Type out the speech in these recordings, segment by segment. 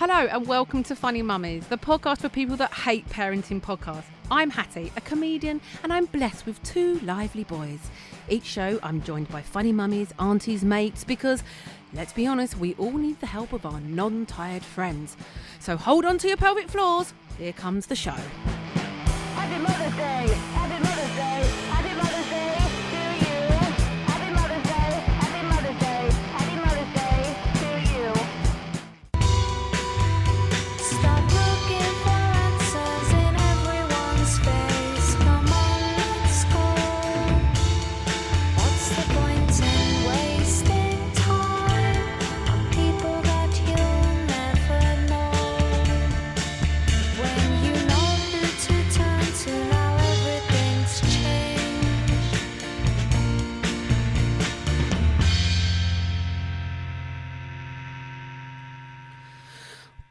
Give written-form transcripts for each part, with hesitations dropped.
Hello and welcome to Funny Mummies, the podcast for people that hate parenting podcasts. I'm Hatty, a comedian, and I'm blessed with two lively boys. Each show I'm joined by funny mummies, aunties, mates, because, let's be honest, we all need the help of our non-tired friends. So hold on to your pelvic floors, here comes the show. Happy Mother's Day! Happy Mother's Day! Happy Mother's Day to you! Happy Mother's Day! Happy Mother's Day! Happy Mother's Day to you! Stop looking for answers in everyone's face. Come on, let's go. What's the point in wasting time on people that you'll never know? When you know who to turn to, now everything's changed.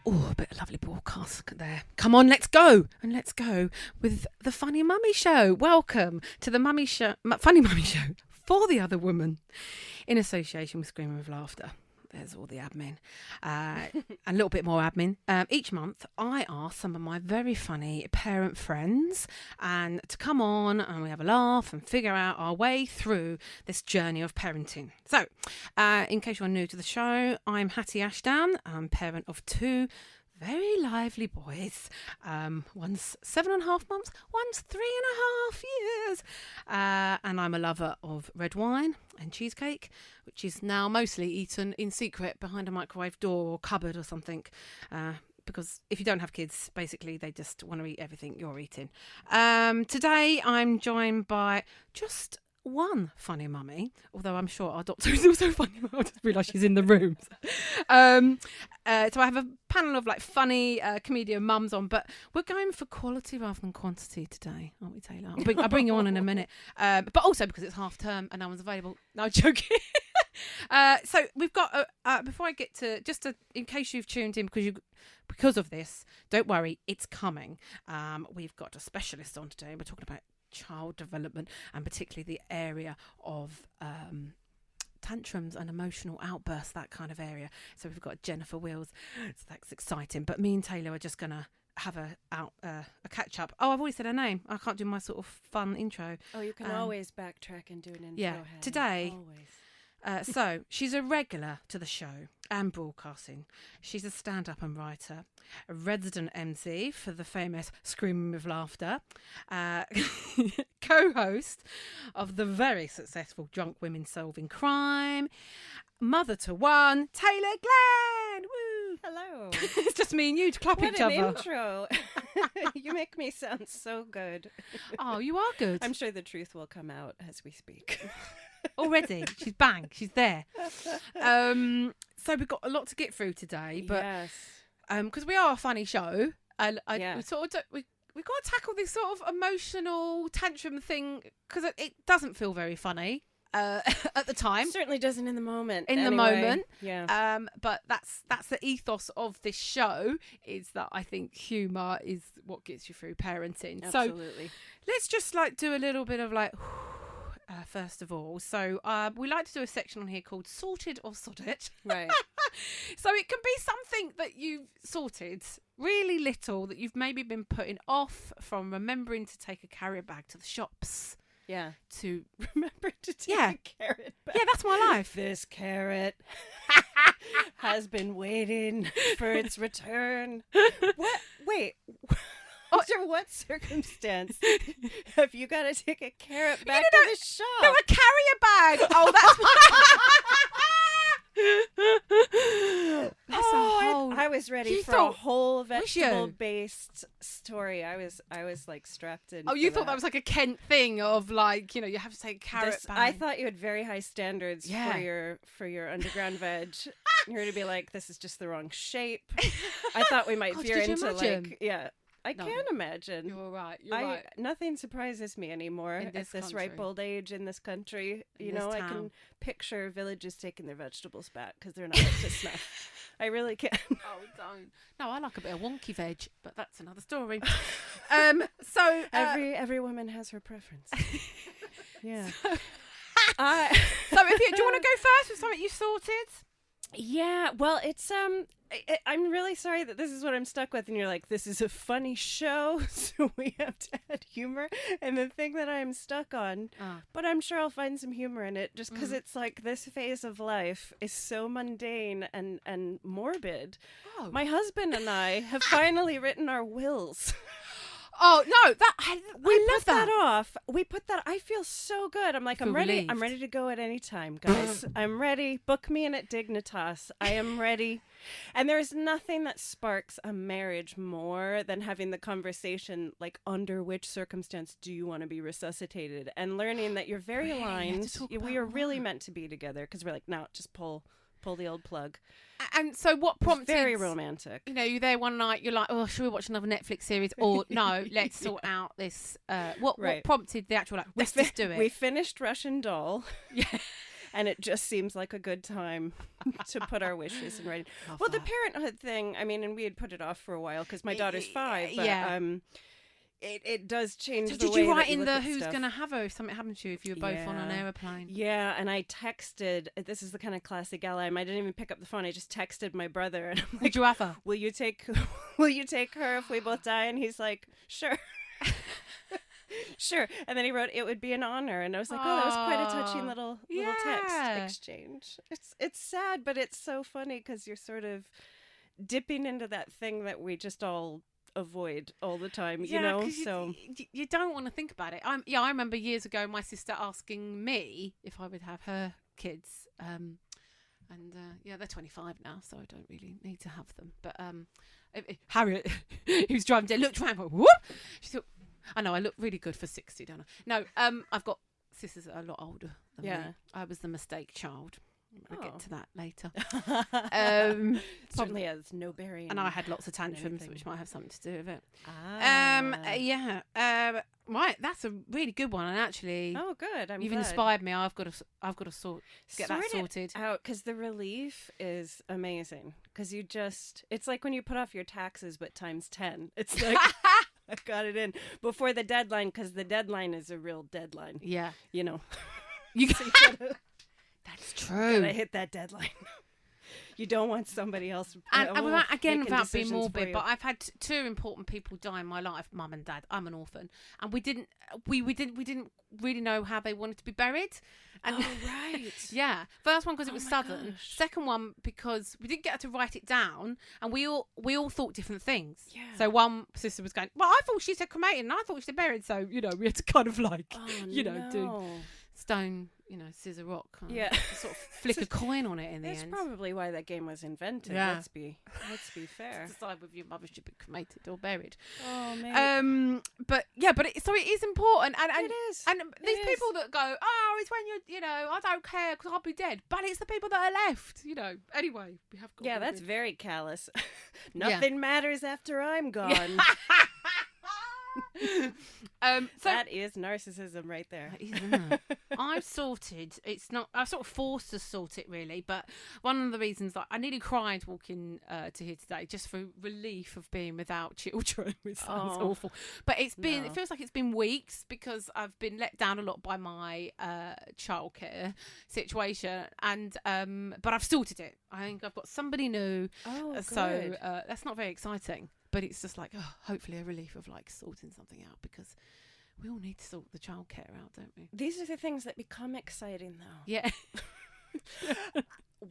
Oh, a bit of lovely broadcast there. Come on, let's go. And let's go with the Funny Mummy Show. Welcome to the Funny Mummy Show for the other woman in association with Screaming with Laughter. There's all the admin. A little bit more admin. Each month, I ask some of my very funny parent friends and to come on and we have a laugh and figure out our way through this journey of parenting. So, in case you're new to the show, I'm Hatty Ashdown. I'm parent of two very lively boys. One's 7.5 months, one's 3.5 years. And I'm a lover of red wine and cheesecake, which is now mostly eaten in secret behind a microwave door or cupboard or something. Because if you don't have kids, basically they just want to eat everything you're eating. Today I'm joined by just one funny mummy, although I'm sure our doctor is also funny. I just realised she's in the room. So I have a panel of like funny comedian mums on, but we're going for quality rather than quantity today, aren't we, Taylor? I'll bring you on in a minute. But also because it's half term and no one's available. No, I'm joking. So we've got, before I get to, in case you've tuned in because of this, don't worry, it's coming. We've got a specialist on today. We're talking about child development and particularly the area of tantrums and emotional outbursts, that kind of area. So we've got Jennifer Wills, so that's exciting. But me and Taylor are just gonna have a catch up. Oh, I've already said her name. I can't do my sort of fun intro. Oh, you can always backtrack and do an intro. Yeah, Hattie. today. Always. So she's a regular to the show and broadcasting. She's a stand-up and writer, a resident MC for the famous Screaming with Laughter, co-host of the very successful Drunk Women Solving Crime, mother to one, Taylor Glenn. Woo! Hello. It's just me and you to clap What each an other. intro. You make me sound so good. Oh, you are good. I'm sure the truth will come out as we speak. Already. She's there. So we've got a lot to get through today, but yes. because we are a funny show, and Yeah. we sort of we've got to tackle this sort of emotional tantrum thing because it doesn't feel very funny at the time. Certainly doesn't in the moment. In the anyway. moment, Yeah. but that's the ethos of this show, is that I think humour is what gets you through parenting. Absolutely. So let's just like do a little bit of like. First of all, so we like to do a section on here called Sorted or Sod It. Right. So it can be something that you've sorted, really little, that you've maybe been putting off, from remembering to take a carrier bag to the shops. Yeah. To Remember to take Yeah. a carrot back. yeah, that's my life. This carrot has been waiting for its return. What? Wait. Under what circumstance have you got to take a carrot back to the shop? No, a carrier bag. Oh, that's a whole. I was ready You for a thought- whole was you? vegetable-based story. I was like strapped in. Oh, for you thought that was like a Kent thing of like, you have to take a carrot This- bag. I thought you had very high standards Yeah. for your underground veg. You're going to be like, this is just the wrong shape. I thought we might God, veer could you into imagine? like, yeah. I No. can't imagine. You're right. You're right. Nothing surprises me anymore In at this this ripe country. old age in this country. In You this know, I town. can picture villagers taking their vegetables back because they're not up to snuff. I really can. Oh, don't. No, I like a bit of wonky veg, but that's another story. So Every woman has her preference. Yeah. So, do you want to go first with something you sorted? Yeah, well, it's I'm really sorry that this is what I'm stuck with, and you're like, this is a funny show, so we have to add humor. And the thing that I'm stuck on, but I'm sure I'll find some humor in it, just because it's like this phase of life is so mundane and morbid. Oh. My husband and I have finally written our wills. Oh no, We I left that off. We put that. I feel so good. I'm like, I'm Feel ready. relieved. I'm ready to go at any time, guys. I'm ready. Book me in at Dignitas. I am ready. And there's nothing that sparks a marriage more than having the conversation, like, under which circumstance do you want to be resuscitated, and learning that you're very Really? You have to aligned. talk We about are all really that. meant to be together, because we're like, no, just pull the old plug. And so what It's prompted? very romantic. You know, you're there one night. You're like, oh, should we watch another Netflix series? Or no, let's sort out this. What Right. prompted the actual? Like, let's just do it. We finished Russian Doll. Yeah. And it just seems like a good time to put our wishes in writing. Love Well, the that. parenthood thing, I mean, and we had put it off for a while because my daughter's 5. But, yeah. It does change So the did way you that write you in look the at who's stuff. going to have her if something happened to you if you were both on an Yeah. aeroplane? Yeah, and I texted, this is the kind of classic ally, I didn't even pick up the phone, I just texted my brother, and I'm like, Would you have her? will you take her if we both die? And he's like, sure. Sure. And then he wrote, it would be an honor. And I was like, oh, that was quite a touching Aw. little Yeah. text exchange. It's sad, but it's so funny because you're sort of dipping into that thing that we just all avoid all the time, you know? 'cause So you don't want to think about it. I remember years ago my sister asking me if I would have her kids. Yeah, they're 25 now, so I don't really need to have them. But Harriet, who's driving down, looked around, went, whoop! She thought, I know I look really good for 60, don't I? No, I've got sisters that are a lot older than me. Yeah. I was the mistake child. We'll Oh. get to that later. certainly has no bearing. And I had lots of tantrums, anything. which might have something to do with it. Yeah. Right, that's a really good one, and actually, Oh, good. I'm you've glad. inspired me. I've got to get that Sort it sorted. out, because the relief is amazing. Because it's like when you put off your taxes, but times 10. It's like, I got it in before the deadline, because the deadline is a real deadline. Yeah, You know, you so you gotta, that's true. gotta hit that deadline. You don't want somebody else. And without making without being decisions for morbid, you. but I've had two important people die in my life, mum and dad. I'm an orphan, and we didn't really know how they wanted to be buried. And Oh, right. yeah, first one because it Oh was my sudden. gosh. Second one because we didn't get to write it down, and we all thought different things. Yeah. So one sister was going, well, I thought she said cremated, and I thought she said buried. So we had to kind of like, Oh, do no. stone, scissor rock. Yeah. Sort of flick a coin on it in the That's end. probably why that game was invented. Yeah. Let's be fair. Decide whether your mother should be cremated or buried. Oh man. But it is important, and It is. and these It people is. that go, oh, it's when I don't care because I'll be dead. But it's the people that are left, Anyway, we have got. Yeah, all that's this- very callous. Nothing matters after I'm gone. So That is narcissism right there. That is, isn't it? I've sorted. It's not. I've sort of forced to sort it really, but one of the reasons that I nearly cried walking to here today, just for relief of being without children, which sounds Oh, awful. But it's been. no. It feels like it's been weeks because I've been let down a lot by my childcare situation, and but I've sorted it. I think I've got somebody new. Oh, So that's not very exciting, but it's just like hopefully a relief of like sorting something out because we all need to sort the childcare out, don't we? these are the things that become exciting, though. Yeah.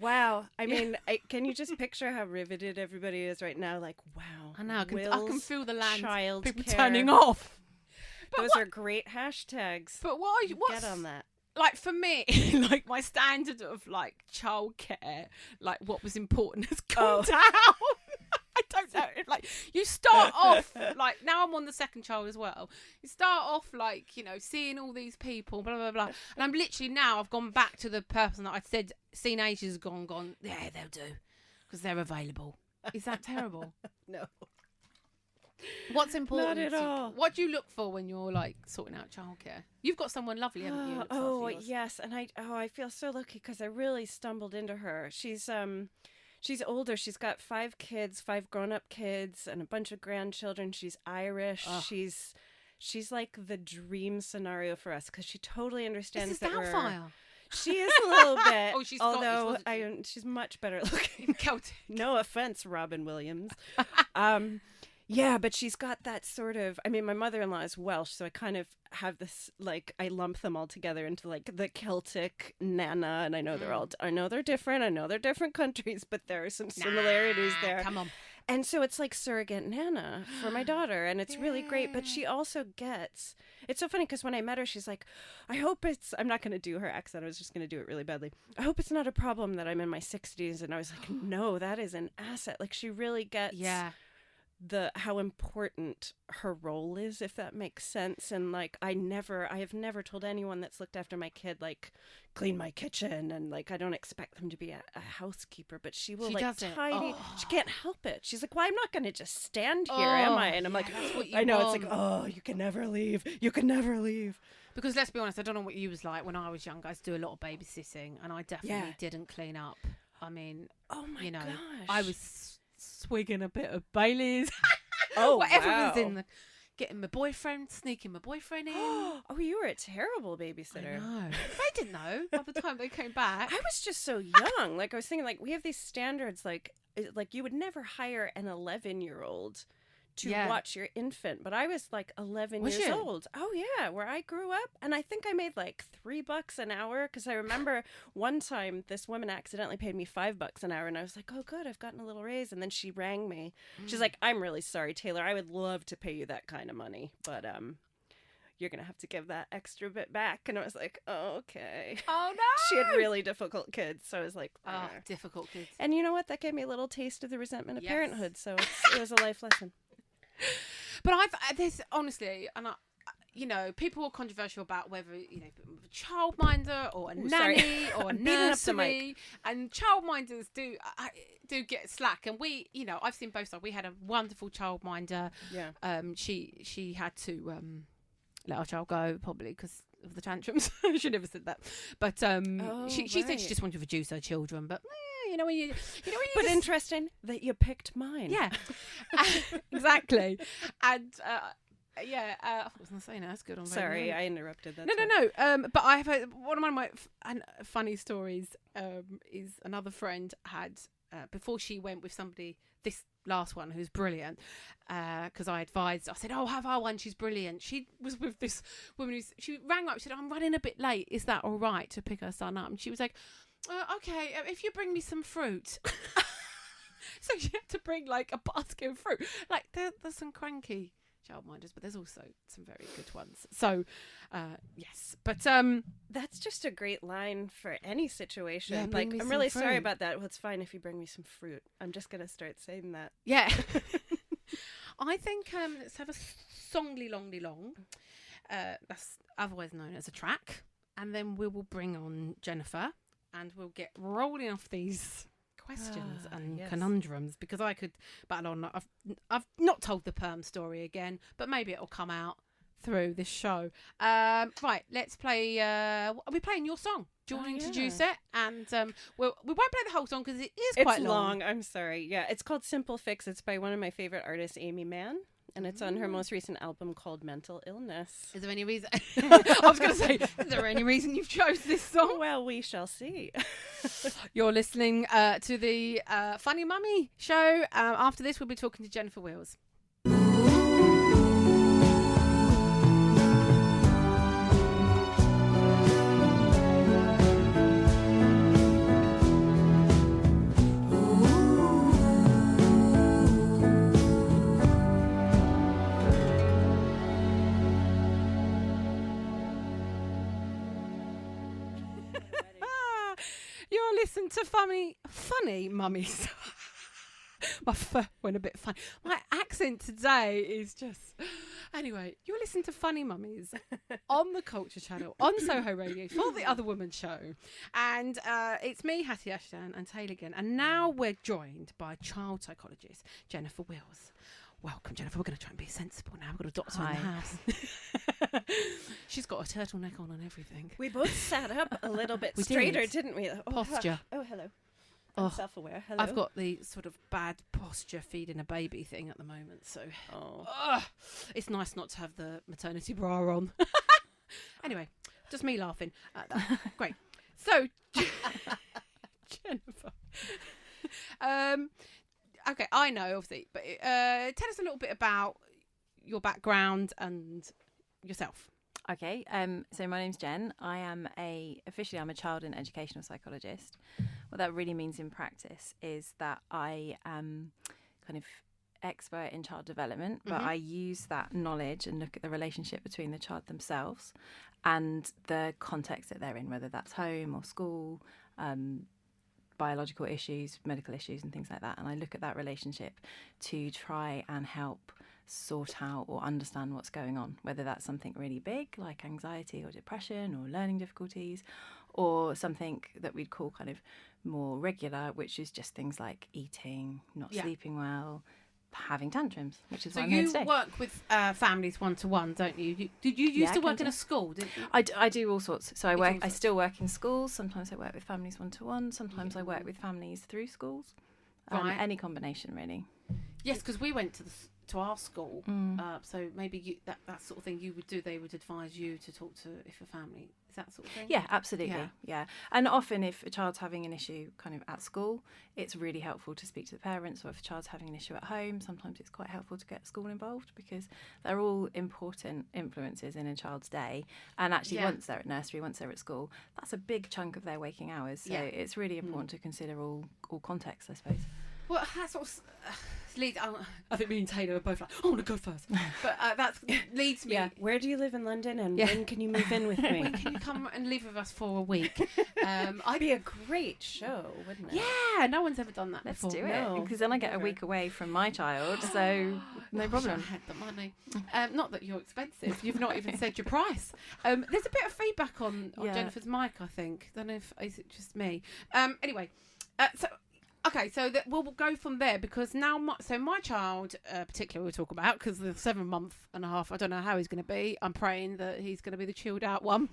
Wow. I mean, can you just picture how riveted everybody is right now? Like, wow. I know. I can Will's feel the land. child People care. turning off. But Those what- are great hashtags. But what's Get on that. like for me? Like my standard of like childcare, like what was important has gone down. I don't know. Like you start off like now I'm on the second child as well. You start off like seeing all these people, blah blah blah, and I'm literally now I've gone back to the person that I said seen ages ago and gone. Yeah, they'll do because they're available. Is that terrible? No. What's important? Not at all. What do you look for when you're like sorting out childcare? You've got someone lovely, haven't you? who looks Oh, after yours? yes. And I feel so lucky because I really stumbled into her. She's older. She's got 5 kids, 5 grown-up kids, and a bunch of grandchildren. She's Irish. Ugh. She's like the dream scenario for us because she totally understands This is that we're. Doubtfire. She is a little bit. Oh, she's Scottish, although wasn't she's much better looking. Celtic. No offense, Robin Williams. Yeah, but she's got that sort of. I mean, my mother-in-law is Welsh, so I kind of have this like I lump them all together into like the Celtic nana, and I know they're all. I know they're different. I know they're different countries, but there are some similarities there. Come on. And so it's like surrogate nana for my daughter, and it's really great. But she also gets. It's so funny because when I met her, she's like, "I hope it's." I'm not going to do her accent. I was just going to do it really badly. I hope it's not a problem that I'm in my 60s. And I was like, "No, that is an asset." Like she really gets. Yeah. How important her role is, if that makes sense. And like I have never told anyone that's looked after my kid like clean my kitchen, and like I don't expect them to be a housekeeper, but she will like tidy. She can't help it. She's like, well, I'm not going to just stand here, am I? And I'm like, that's what you I know want. it's like, oh, you can never leave. You can never leave. Because let's be honest, I don't know what you was like when I was young. I used to do a lot of babysitting, and I definitely didn't clean up. I mean, oh my gosh, I was swigging a bit of Bailey's. Whatever was in the getting my boyfriend, sneaking my boyfriend in. Oh, you were a terrible babysitter. No, they didn't know by the time they came back. I was just so young. Like I was thinking, like we have these standards, like you would never hire an 11-year-old to watch your infant, but I was like 11 years old. Oh yeah, where I grew up, and I think I made like $3 an hour because I remember one time this woman accidentally paid me $5 an hour, and I was like, oh good, I've gotten a little raise. And then she rang me. She's like, I'm really sorry, Taylor. I would love to pay you that kind of money, but you're gonna have to give that extra bit back. And I was like, oh, okay. Oh no, she had really difficult kids, so I was like, difficult kids. And you know what? That gave me a little taste of the resentment of parenthood. So it was a life lesson. But there's honestly, and people are controversial about whether a childminder or a nanny or a nursery, and childminders do get slack. And I've seen both sides. We had a wonderful childminder. Yeah. She had to let our child go probably because of the tantrums. She never said that, but she said she just wanted to reduce her children, but. But interesting that you picked mine. Yeah, exactly. And what was I saying? That's good. Sorry, I interrupted. That's no. But I have one of my funny stories. Is another friend had before she went with somebody. This last one who's brilliant. Because I said, "Oh, have our one. She's brilliant." She was with this woman she rang up. She said, "I'm running a bit late. Is that all right to pick her son up?" And she was like. Okay, if you bring me some fruit. So she had to bring like a basket of fruit. Like there's some cranky childminders, but there's also some very good ones. So yes, but that's just a great line for any situation. Yeah, like I'm really sorry about that. Well, it's fine if you bring me some fruit. I'm just gonna start saying that. Yeah. I think let's have a songly longly long. That's otherwise known as a track, and then we will bring on Jennifer. And we'll get rolling off these questions and conundrums because I could battle on. I've not told the perm story again, but maybe it'll come out through this show. Right, let's play. Are we playing your song? Do you want to introduce it? And we won't play the whole song because it is quite long. I'm sorry. Yeah, it's called Simple Fix. It's by one of my favorite artists, Amy Mann. And it's on her most recent album called Mental Illness. Is there any reason? I was going to say, is there any reason you've chose this song? Well, we shall see. You're listening to the Funny Mummy show. After this, we'll be talking to Jennifer Wills. Listen to funny mummies. My went a bit funny. My accent today is just. Anyway, you're listening to Funny Mummies on the Culture Channel on Soho Radio for the Other Woman Show, and it's me, Hatty Ashdown, and Taylor again. And now we're joined by child psychologist Jennifer Wills. Welcome, Jennifer. We're going to try and be sensible now. We've got a doctor in the house. She's got a turtleneck on and everything. We both sat up a little bit straighter, didn't we? Posture. Oh, hello. I'm self-aware. Hello. I've got the sort of bad posture feeding a baby thing at the moment, so it's nice not to have the maternity bra on. Anyway, just me laughing at that. Great. So, Jennifer. Okay, I know, obviously, but tell us a little bit about your background and yourself. Okay, so my name's Jen. Officially I'm a child and educational psychologist. What that really means in practice is that I am kind of expert in child development, but I use that knowledge and look at the relationship between the child themselves and the context that they're in, whether that's home or school, biological issues, medical issues and things like that. And I look at that relationship to try and help sort out or understand what's going on, whether that's something really big like anxiety or depression or learning difficulties, or something that we'd call kind of more regular, which is just things like eating, not sleeping well, having tantrums, which is So what I'm here you today. work with families one-to-one, don't you? Did you used to work in a school, didn't you? I do all sorts. So all I sorts. still work in schools. Sometimes I work with families one-to-one. Sometimes I work with families through schools. Right. Any combination, really. Yes, because we went to our school, so maybe that sort of thing you would do. They would advise you to talk to if a family is that sort of thing. Yeah, absolutely. Yeah. And often if a child's having an issue kind of at school, it's really helpful to speak to the parents, or if a child's having an issue at home, sometimes it's quite helpful to get school involved, because they're all important influences in a child's day. And actually once they're at nursery, once they're at school, that's a big chunk of their waking hours. So it's really important to consider all contexts, I suppose. Well, that sort of leads. I think me and Taylor are both like, I want to go first, but that leads me. Yeah. Where do you live in London, and Yeah. when can you move in with me? When can you come and live with us for a week? I'd be a great show, wouldn't it? Yeah, no one's ever done that Let's before. do it, No, because then I get a never. week away from my child, so no Wish problem. I had the money. Not that you're expensive. You've not even said your price. There's a bit of feedback on Yeah. Jennifer's mic, I think. Don't know if is it just me. Anyway, okay, so we'll go from there, because now my child, particularly we'll talk about, because the 7 month and a half, I don't know how he's going to be. I'm praying that he's going to be the chilled out one.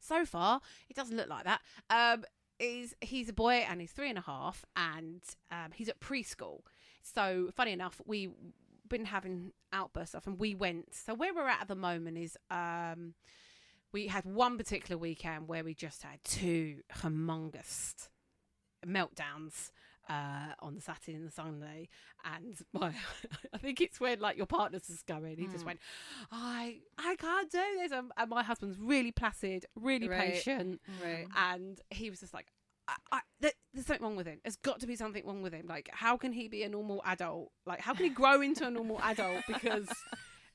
So far, it doesn't look like that. He's a boy and he's 3.5, and he's at preschool. So funny enough, we've been having outburst stuff, and we went. So where we're at the moment is we had one particular weekend where we just had 2 humongous meltdowns on the Saturday and the Sunday, and I think it's when like your partner's just going. He just went, I can't do this, and my husband's really placid, really patient, Right. and he was just like, there's something wrong with him. There's got to be something wrong with him. Like, how can he be a normal adult? Like, how can he grow into a normal adult? Because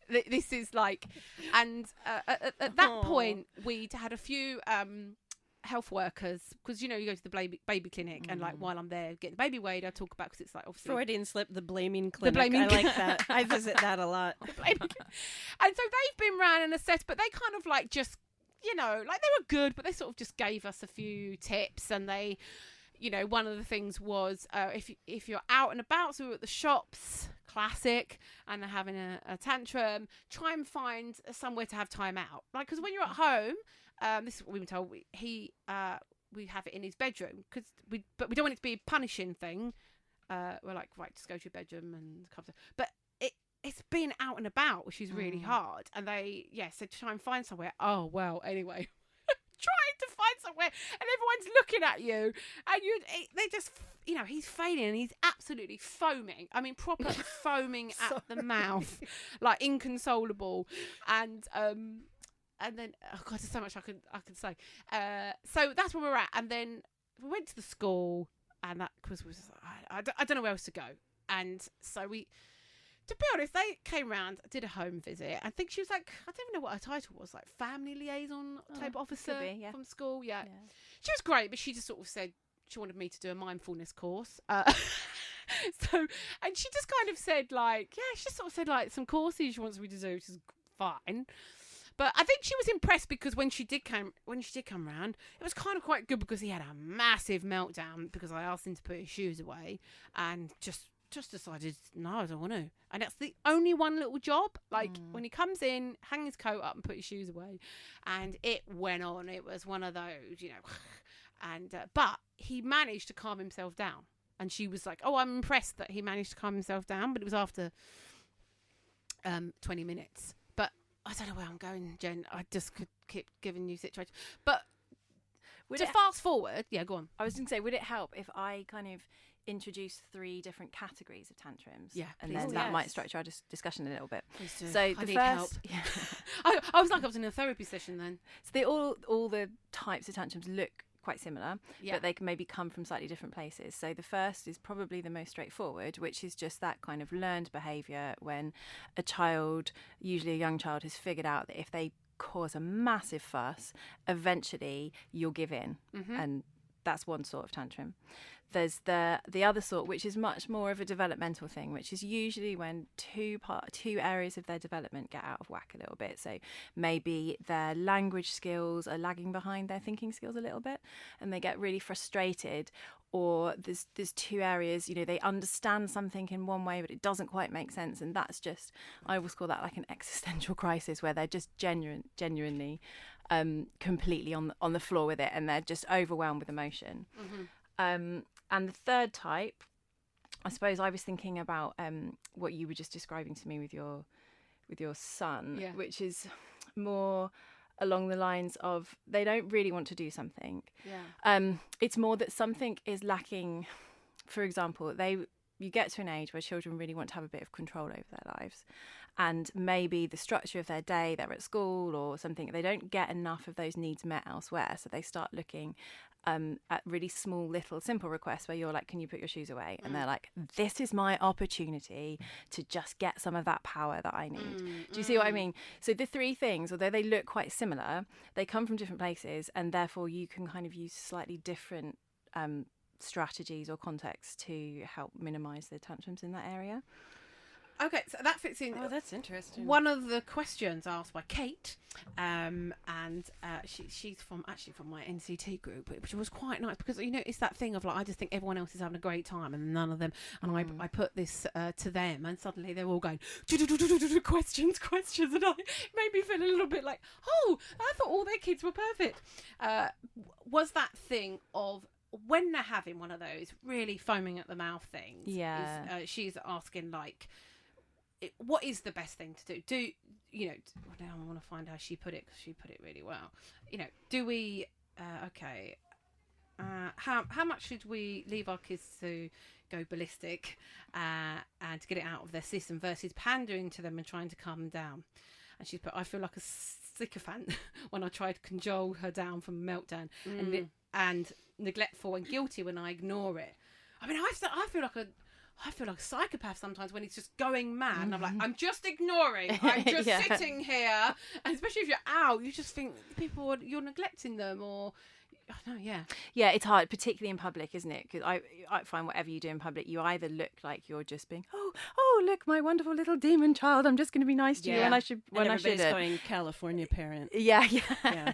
this is like, and at that point we'd had a few health workers, because you go to the baby clinic, and like while I'm there getting the baby weighed, I talk about, because it's like obviously Freudian slip, the blaming clinic. blaming I like that. I visit that a lot. and so they've been ran and assessed, but they kind of like just like they were good, but they sort of just gave us a few tips, and they one of the things was if you're out and about, so we were at the shops, classic, and they're having a tantrum, try and find somewhere to have time out, like, because when you're at home, this is what we've been told, we have it in his bedroom, but we don't want it to be a punishing thing. We're like, right, just go to your bedroom and come to, but it's been out and about, which is really hard, and they said to try and find somewhere. Oh well, anyway, trying to find somewhere, and everyone's looking at you, and they just he's failing, and he's absolutely foaming. I mean, proper foaming at the mouth, like inconsolable, and then oh god, there's so much I could say. So that's where we're at, and then we went to the school, and that was I don't know where else to go, and so we. To be honest, they came round, did a home visit. I think she was like, I don't even know what her title was, like family liaison type officer from school. Yeah. She was great, but she just sort of said she wanted me to do a mindfulness course. And she just kind of said like, she just sort of said like some courses she wants me to do, which is fine. But I think she was impressed, because when she did come round, it was kind of quite good, because he had a massive meltdown because I asked him to put his shoes away, and just decided, no, I don't want to. And that's the only one little job. Like, when he comes in, hang his coat up and put his shoes away. And it went on. It was one of those, And but he managed to calm himself down. And she was like, oh, I'm impressed that he managed to calm himself down. But it was after 20 minutes. But I don't know where I'm going, Jen. I just could keep giving you situations. But Would to it, fast forward, yeah, go on. I was going to say, would it help if I kind of introduce 3 different categories of tantrums? Yeah, and please then do. that might Yes. structure our discussion a little bit. Please do. So I the need first, help. I was like I was in a therapy session then. so they all the types of tantrums look quite similar, Yeah. but they can maybe come from slightly different places. So the first is probably the most straightforward, which is just that kind of learned behaviour when a child, usually a young child, has figured out that if they cause a massive fuss, eventually you'll give in, and that's one sort of tantrum. There's the other sort, which is much more of a developmental thing, which is usually when two areas of their development get out of whack a little bit. So maybe their language skills are lagging behind their thinking skills a little bit, and they get really frustrated. Or there's 2 areas, you know, they understand something in one way, but it doesn't quite make sense, and that's just, I always call that like an existential crisis, where they're just genuinely completely on the floor with it, and they're just overwhelmed with emotion. And the third type, I suppose I was thinking about what you were just describing to me with your son, Yeah. which is more along the lines of they don't really want to do something. Yeah. It's more that something is lacking. For example, you get to an age where children really want to have a bit of control over their lives, and maybe the structure of their day, they're at school or something, they don't get enough of those needs met elsewhere, so they start looking at really small, little, simple requests where you're like, can you put your shoes away? And they're like, this is my opportunity to just get some of that power that I need. Do you see what I mean? So the 3 things, although they look quite similar, they come from different places, and therefore you can kind of use slightly different strategies or contexts to help minimise the tantrums in that area. Okay, so that fits in. Oh, that's interesting. One of the questions asked by Kate, and she's from my NCT group, which was quite nice because, you know, it's that thing of like, I just think everyone else is having a great time and none of them, and I put this to them, and suddenly they're all going questions, and it made me feel a little bit like, oh, I thought all their kids were perfect. Was that thing of when they're having one of those really foaming at the mouth things? Yeah. She's asking like, what is the best thing to do? Do you know? Now I want to find how she put it, because she put it really well. You know, do we? How much should we leave our kids to go ballistic and to get it out of their system versus pandering to them and trying to calm them down? And she's put, I feel like a sycophant when I try to cajole her down from a meltdown, and neglectful and guilty when I ignore it. I mean, I feel like a psychopath sometimes when he's just going mad. And I'm like, I'm just ignoring. I'm just Yeah. sitting here. And especially if you're out, you just think you're neglecting them, or I don't know. Yeah. Yeah, it's hard, particularly in public, isn't it? Because I find whatever you do in public, you either look like you're just being, oh, look, my wonderful little demon child, I'm just going to be nice to you, and I should, when I everybody's shouldn't. going California parent. Yeah. Yeah.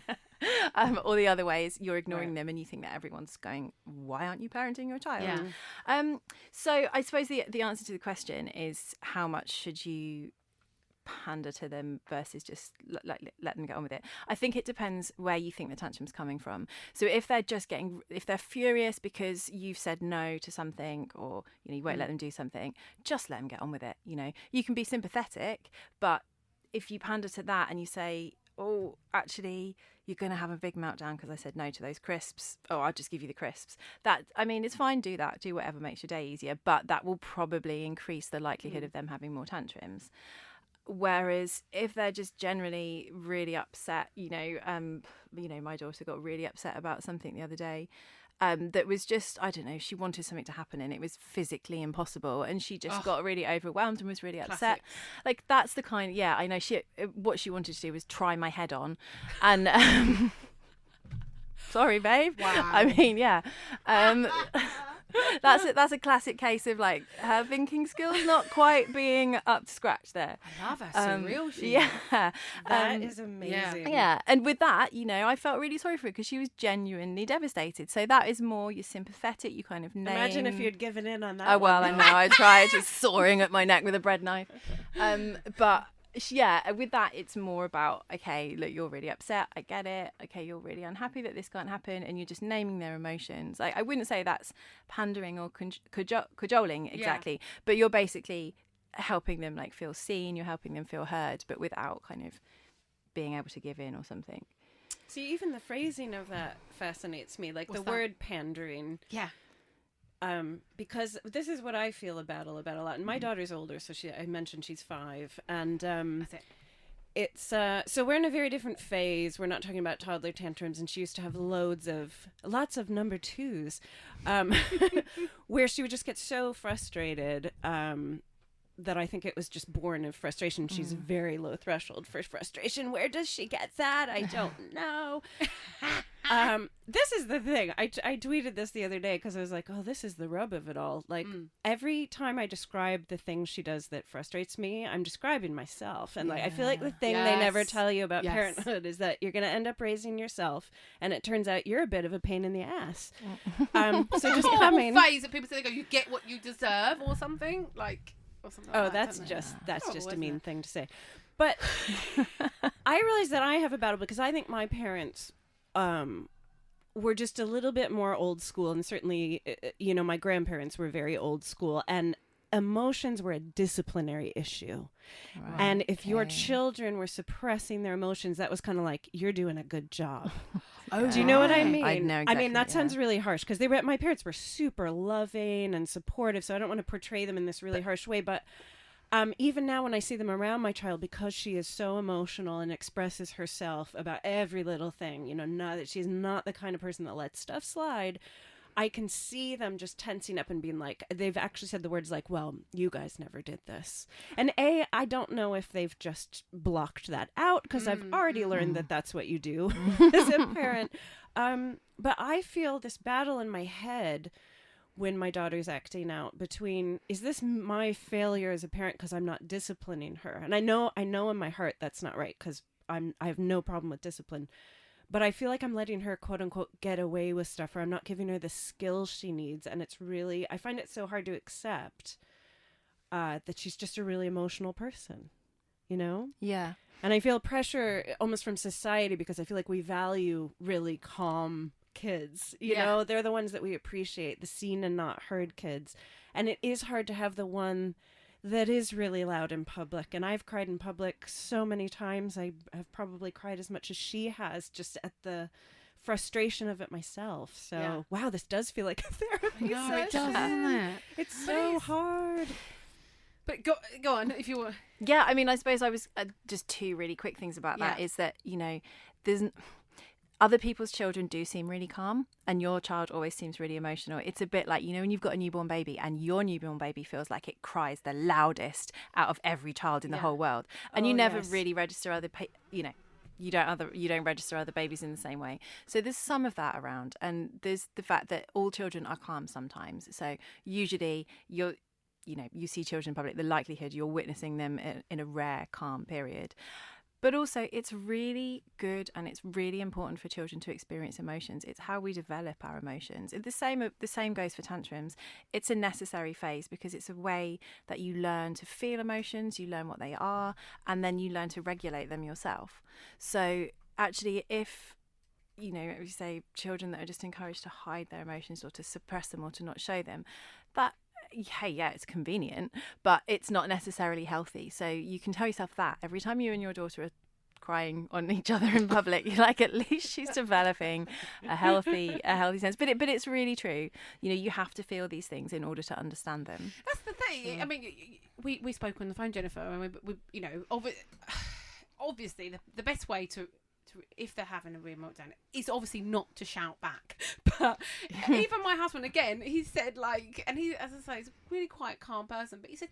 Or the other way is you're ignoring them and you think that everyone's going, why aren't you parenting your child? Yeah. So I suppose the answer to the question is, how much should you pander to them versus just let them get on with it? I think it depends where you think the tantrum's coming from. So if they're furious because you've said no to something, or you won't let them do something, just let them get on with it. You can be sympathetic, but if you pander to that and you say, oh, actually, you're going to have a big meltdown because I said no to those crisps. Oh, I'll just give you the crisps. It's fine, do that. Do whatever makes your day easier. But that will probably increase the likelihood of them having more tantrums. Whereas if they're just generally really upset, my daughter got really upset about something the other day. That was just, I don't know, she wanted something to happen and it was physically impossible, and she just got really overwhelmed and was really upset. Like, that's the kind, I know, what she wanted to do was try my head on, and sorry babe. Wow. I mean, that's a classic case of like her thinking skills not quite being up to scratch there. I love her surreal. That is amazing. Yeah, and with that, I felt really sorry for her because she was genuinely devastated. So that is more, you're sympathetic, you kind of name. Imagine if you'd given in on that. Oh, well, one. I know, I tried, just sawing at my neck with a bread knife. But with that, it's more about, okay, look, you're really upset, I get it. Okay, you're really unhappy that this can't happen, and you're just naming their emotions. I wouldn't say that's pandering or cajoling exactly, but you're basically helping them like feel seen, you're helping them feel heard, but without kind of being able to give in or something. See, even the phrasing of that fascinates me, like What's the that? word pandering. Yeah. Because this is what I feel about a lot. And my daughter's older, so I mentioned she's 5, and That's it. it's so we're in a very different phase. We're not talking about toddler tantrums, and she used to have lots of number 2s, where she would just get so frustrated that I think it was just born of frustration. She's very low threshold for frustration. Where does she get that? I don't know. This is the thing. I tweeted this the other day because I was like, oh, this is the rub of it all. Like, every time I describe the thing she does that frustrates me, I'm describing myself. And like, I feel like the thing they never Yes. tell you about Yes. parenthood is that you're going to end up raising yourself, and it turns out you're a bit of a pain in the ass. So just coming. phase that people say, they go, you get what you deserve, or something like. Or something Oh, like that, that's don't they? just Horrible, a isn't mean it? thing to say. But I realize that I have a battle because I think my parents were just a little bit more old school, and certainly, my grandparents were very old school, and emotions were a disciplinary issue. Right. And if your Okay. children were suppressing their emotions, that was kind of like, you're doing a good job. Oh, Do you know what I right. mean? I know I mean, that exactly, sounds yeah. really harsh because my parents were super loving and supportive, so I don't want to portray them in this really harsh way. But even now, when I see them around my child, because she is so emotional and expresses herself about every little thing, not that she's not the kind of person that lets stuff slide. I can see them just tensing up and being like, they've actually said the words like, well, you guys never did this. And I don't know if they've just blocked that out because I've already learned that that's what you do as a parent. But I feel this battle in my head when my daughter's acting out between, is this my failure as a parent because I'm not disciplining her? And I know in my heart that's not right because I have no problem with discipline. But I feel like I'm letting her, quote unquote, get away with stuff, or I'm not giving her the skills she needs. And it's really, I find it so hard to accept that she's just a really emotional person, Yeah. And I feel pressure almost from society because I feel like we value really calm kids. You Yeah. know, they're the ones that we appreciate, the seen and not heard kids. And it is hard to have the one that is really loud in public. And I've cried in public so many times. I have probably cried as much as she has, just at the frustration of it myself. So, Yeah. wow, this does feel like a therapy No, session. it does, doesn't it? It's so hard. But go on, if you were. Yeah, I mean, I suppose I was just 2 really quick things about that Yeah. is that, there's other people's children do seem really calm and your child always seems really emotional. It's a bit like, when you've got a newborn baby and your newborn baby feels like it cries the loudest out of every child in the whole world. And you never really register other, you don't register other babies in the same way. So there's some of that around. And there's the fact that all children are calm sometimes. So usually you see children in public, the likelihood you're witnessing them in a rare calm period. But also, it's really good and it's really important for children to experience emotions. It's how we develop our emotions. The same goes for tantrums. It's a necessary phase because it's a way that you learn to feel emotions, you learn what they are, and then you learn to regulate them yourself. So actually, if you say children that are just encouraged to hide their emotions or to suppress them or to not show them, that hey, yeah, it's convenient, but it's not necessarily healthy. So you can tell yourself that every time you and your daughter are crying on each other in public, you're like, at least she's developing a healthy sense. But it's really true. You have to feel these things in order to understand them. That's the thing. I mean, we spoke on the phone, Jennifer, and we obviously the best way to if they're having a real meltdown is obviously not to shout back. But even my husband, again, he said and he, as I say, is a really quite calm person, but he said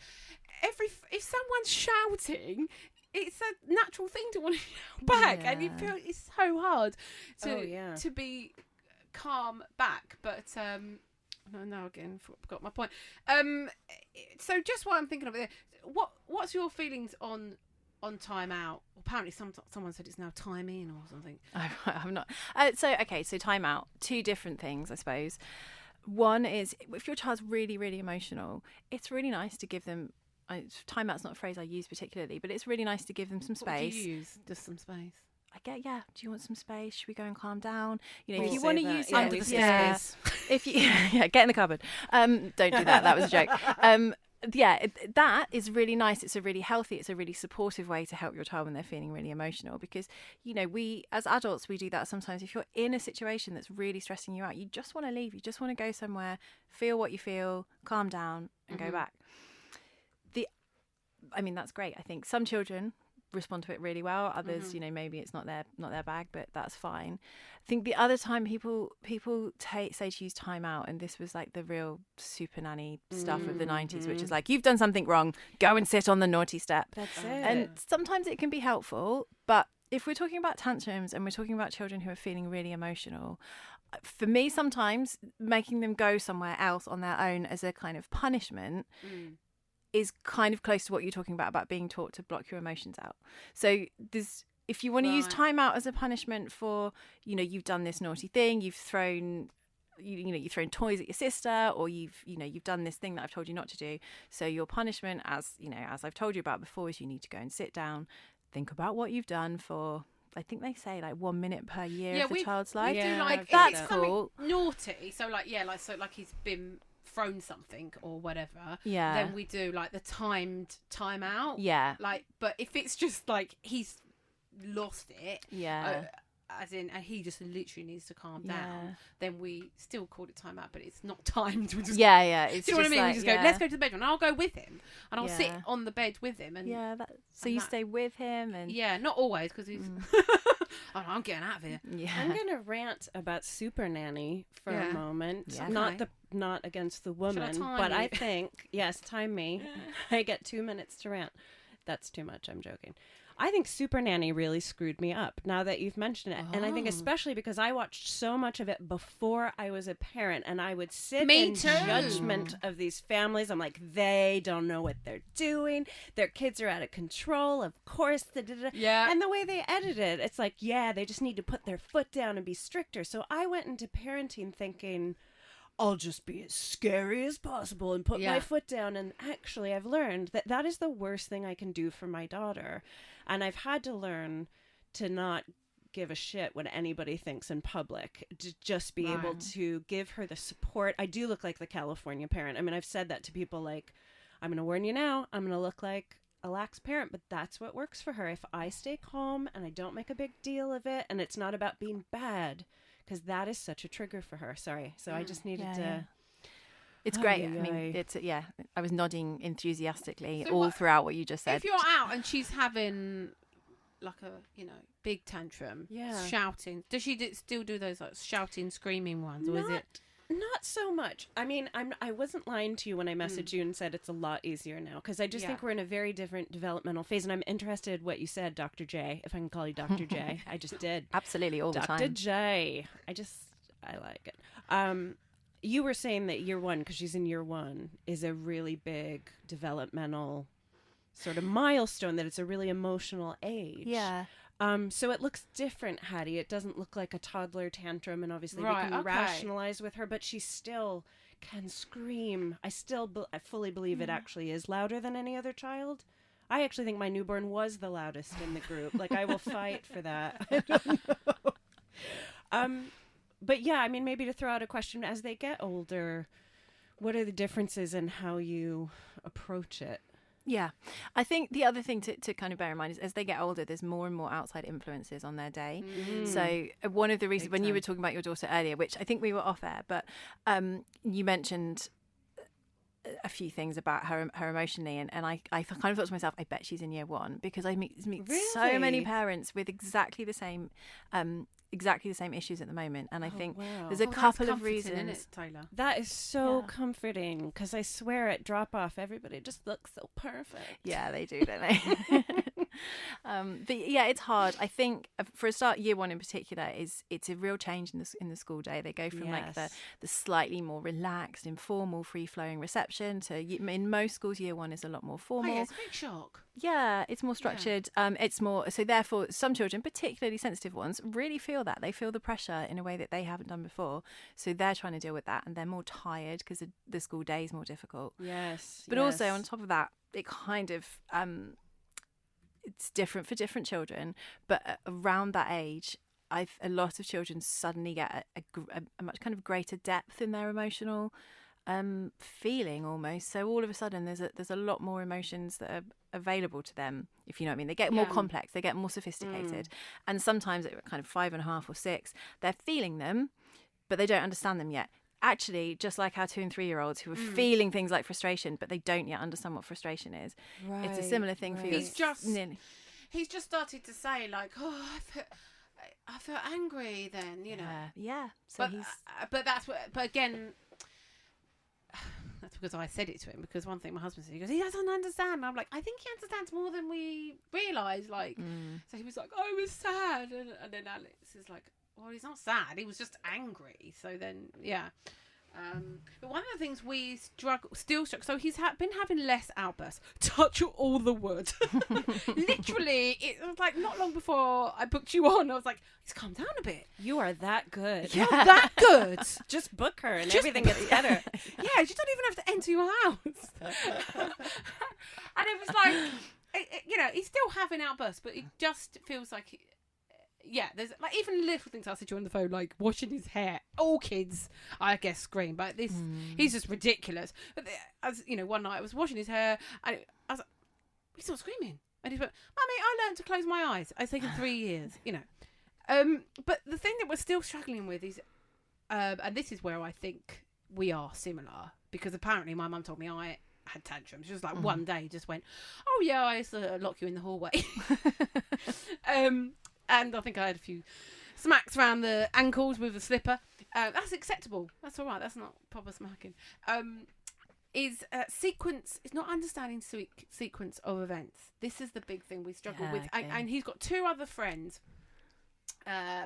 if someone's shouting, it's a natural thing to want to shout back, and you feel it's so hard to be calm back. But no, again, forgot my point. So just while I'm thinking of it, what's your feelings on time out? Apparently someone said it's now time in or something. I'm not. So time out. 2 different things, I suppose. One is if your child's really, really emotional, it's really nice to give them. Time out's not a phrase I use particularly, but it's really nice to give them some space. What do you use? Just some space. I get, yeah. Do you want some space? Should we go and calm down? We'll if you say want to that. use Under the stairs. if you get in the cupboard. Don't do that. That was a joke. that is really nice. It's a really healthy, it's a really supportive way to help your child when they're feeling really emotional, because, you know, we as adults, we do that sometimes. If you're in a situation that's really stressing you out, you just want to leave, you just want to go somewhere, feel what you feel, calm down and go back. That's great. I think some children respond to it really well, others, you know, maybe it's not their bag, but that's fine. I think the other time people say to use time out, and this was like the real super nanny stuff of the 90s, which is like, you've done something wrong, go and sit on the naughty step. That's it. And sometimes it can be helpful, but if we're talking about tantrums and we're talking about children who are feeling really emotional, for me, sometimes making them go somewhere else on their own as a kind of punishment is kind of close to what you're talking about being taught to block your emotions out. So if you want to use time out as a punishment for, you know, you've done this naughty thing, you've thrown toys at your sister, or you've done this thing that I've told you not to do. So your punishment, as I've told you about before, is you need to go and sit down, think about what you've done for, I think they say like 1 minute per year of the child's life. We do, like, that's if it's cool. Naughty. So like he's been thrown something or whatever, Yeah. then we do like the timed time out. Yeah. Like, but if it's just like he's lost it, Yeah. as in, and he just literally needs to calm Yeah. down, then we still call it time out, but it's not timed. We're just, Yeah. It's do you know what I just mean? like, We just go, let's go to the bedroom, and I'll go with him, and I'll sit Yeah. on the bed with him, and so you stay with him, and yeah, not always, because he's. Oh, I'm getting out of here. yeah. I'm gonna rant about super nanny for a moment. Yeah. Not against the Should I woman, time but you? I think time me. I get 2 minutes to rant. That's too much. I'm joking. I think super nanny really screwed me up now that you've mentioned it, and I think especially because I watched so much of it before I was a parent, and I would sit in judgment of these families. I'm like, they don't know what they're doing. Their kids are out of control. Of course, Yeah. And the way they edit it, it's like, they just need to put their foot down and be stricter. So I went into parenting thinking, I'll just be as scary as possible and put my foot down. And actually, I've learned that that is the worst thing I can do for my daughter. And I've had to learn to not give a shit what anybody thinks in public, to just be able to give her the support. I do look like the California parent. I mean, I've said that to people, like, I'm going to warn you now, I'm going to look like a lax parent, but that's what works for her. If I stay calm and I don't make a big deal of it, and it's not about being bad, because that is such a trigger for her. Sorry. So I just needed to... It's great. I mean, it's I was nodding enthusiastically So all throughout what you just said. If you're out and she's having like a big tantrum, shouting, does she still do those like shouting, screaming ones, or is it? Not so much. I mean, I wasn't lying to you when I messaged you and said it's a lot easier now, because I just think we're in a very different developmental phase, and I'm interested what you said, Dr. J, if I can call you Dr. J. I just did. Absolutely, all the time. Dr. J. I like it. You were saying that year one, because she's in year one, is a really big developmental sort of milestone, that it's a really emotional age. Yeah. So it looks different, Hattie. It doesn't look like a toddler tantrum, and obviously we can rationalize with her, but she still can scream. I fully believe it actually is louder than any other child. I actually think my newborn was the loudest in the group. Like, I will fight for that. I don't know. But yeah, I mean, maybe to throw out a question, as they get older, what are the differences in how you approach it? Yeah. I think the other thing to kind of bear in mind is, as they get older, there's more and more outside influences on their day. So one of the reasons, when you were talking about your daughter earlier, which I think we were off air, but you mentioned a few things about her emotionally, and I kind of thought to myself, I bet she's in year one, because I meet so many parents with exactly the same issues at the moment, and I think there's a couple of reasons. Isn't it, Taylor? That is so comforting, because I swear at drop off everybody just looks so perfect. Yeah, they do, don't they? But yeah, it's hard. I think for a start, year one in particular it's a real change in the school day. They go from like the slightly more relaxed, informal, free flowing reception to, in most schools, year one is a lot more formal. Oh, yeah, it's a big shock. Yeah, it's more structured. It's more, so therefore some children, particularly sensitive ones, really feel that. They feel the pressure in a way that they haven't done before. So they're trying to deal with that, and they're more tired because the school day is more difficult. Yes. But also on top of that, it kind of it's different for different children. But around that age, a lot of children suddenly get a much kind of greater depth in their emotional feeling almost. So all of a sudden there's a lot more emotions that are available to them, if you know what I mean. They get more complex, they get more sophisticated. And sometimes at kind of 5.5 or 6, they're feeling them, but they don't understand them yet. Actually, just like our 2 and 3-year-olds who are feeling things like frustration, but they don't yet understand what frustration is. Right, it's a similar thing for you. He's just started to say, like, oh, I felt angry then, you know. Yeah. So but again, that's because I said it to him, because one thing my husband said, he goes, he doesn't understand. And I'm like, I think he understands more than we realise. Like, so he was like, I was sad. And then Alex is like, well, he's not sad. He was just angry. So then, yeah. But one of the things we still struggle. So he's been having less outbursts. Touch all the wood. Literally, it was like not long before I booked you on. I was like, he's calmed down a bit. You are that good. You're that good. Just book her and everything gets better. Yeah, you don't even have to enter your house. And it was like, you know, he's still having outbursts, but it just feels like. Yeah, there's like even little things I said to you on the phone, like washing his hair. All kids, I guess, scream, but this he's just ridiculous. But as you know, one night I was washing his hair, and I was like, he's not screaming, and he went, "Mummy, I learned to close my eyes. It's taken 3 years, you know." But the thing that we're still struggling with is, and this is where I think we are similar, because apparently my mum told me I had tantrums. She was like, one day just went, "Oh yeah, I used to lock you in the hallway." And I think I had a few smacks around the ankles with a slipper. That's acceptable. That's all right. That's not proper smacking. Sequence is not understanding sequence of events. This is the big thing we struggle with. Okay. And he's got 2 other friends,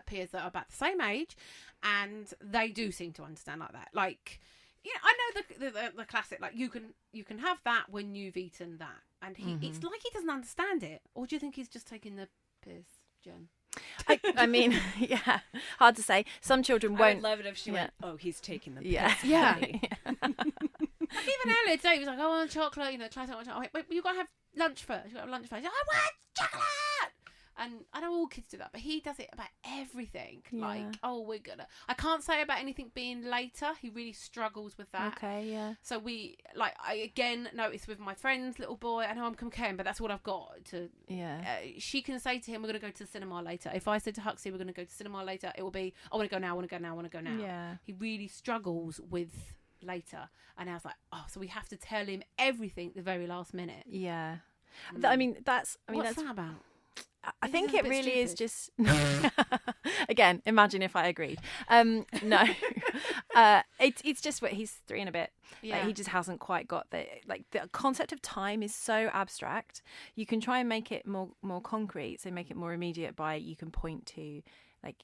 peers that are about the same age, and they do seem to understand like that. Like, yeah, I know the classic. Like you can have that when you've eaten that, and it's like he doesn't understand it. Or do you think he's just taking the piss, Jen? I mean, yeah, hard to say. Some children I won't. would love it if she went, oh, he's taking the piss. Yeah. Like even earlier today, he was like, I want chocolate, you know, try something. I went, wait, you got to have lunch first. You got to have lunch first. He's like, I want chocolate. And I know all kids do that, but he does it about everything. Yeah. Like, oh, I can't say about anything being later. He really struggles with that. Okay, yeah. So I again noticed with my friend's little boy, I know I'm comparing, but that's what I've got to. Yeah. She can say to him, we're going to go to the cinema later. If I said to Huxley, we're going to go to the cinema later, it will be, I want to go now, I want to go now, I want to go now. Yeah. He really struggles with later. And I was like, oh, so we have to tell him everything the very last minute. Yeah. Mm. What's What's that about? I think Isn't it that a bit really is stupid? just again, imagine if I agreed. No. It's just what he's 3 and a bit. Yeah. Like, he just hasn't quite got the concept of time is so abstract. You can try and make it more concrete, so make it more immediate by you can point to, like,